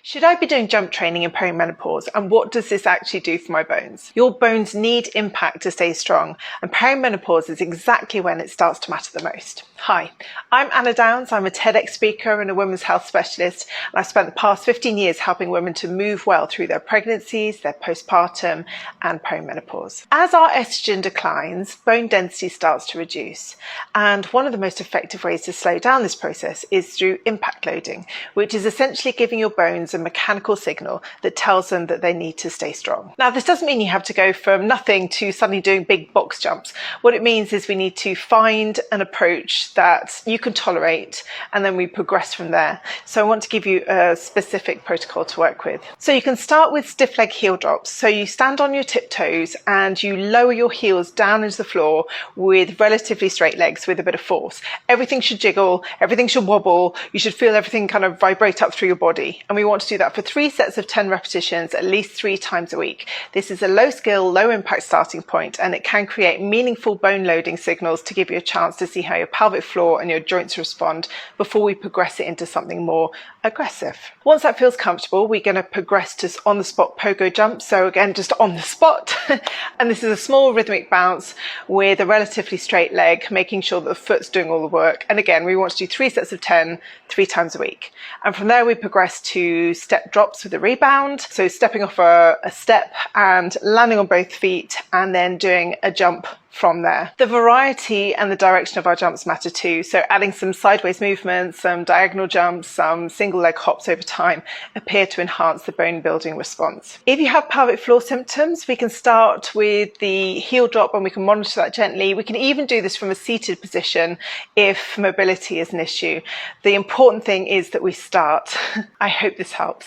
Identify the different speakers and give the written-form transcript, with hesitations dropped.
Speaker 1: Should I be doing jump training in perimenopause, and what does this actually do for my bones? Your bones need impact to stay strong, and perimenopause is exactly when it starts to matter the most. Hi, I'm Anna Downs. I'm a TEDx speaker and a women's health specialist, and I've spent the past 15 years helping women to move well through their pregnancies, their postpartum and perimenopause. As our estrogen declines, bone density starts to reduce, and one of the most effective ways to slow down this process is through impact loading, which is essentially giving your bones a mechanical signal that tells them that they need to stay strong. Now, this doesn't mean you have to go from nothing to suddenly doing big box jumps. What it means is we need to find an approach that you can tolerate, and then we progress from there. So I want to give you a specific protocol to work with. So you can start with stiff leg heel drops. So you stand on your tiptoes and you lower your heels down into the floor with relatively straight legs with a bit of force. Everything should jiggle, everything should wobble. You should feel everything kind of vibrate up through your body. And we want to do that for 3 sets of 10 repetitions, at least 3 times a week. This is a low skill, low impact starting point, and it can create meaningful bone loading signals to give you a chance to see how your pelvic floor and your joints respond before we progress it into something more aggressive. Once that feels comfortable, we're going to progress to on the spot pogo jump. So again, just on the spot. And this is a small rhythmic bounce with a relatively straight leg, making sure that the foot's doing all the work. And again, we want to do 3 sets of 10, 3 times a week. And from there, we progress to step drops with a rebound. So stepping off a step and landing on both feet, and then doing a jump from there. The variety and the direction of our jumps matter too. So adding some sideways movements, some diagonal jumps, some single leg hops over time appear to enhance the bone building response. If you have pelvic floor symptoms, we can start with the heel drop and we can monitor that gently. We can even do this from a seated position if mobility is an issue. The important thing is that we start. I hope this helps.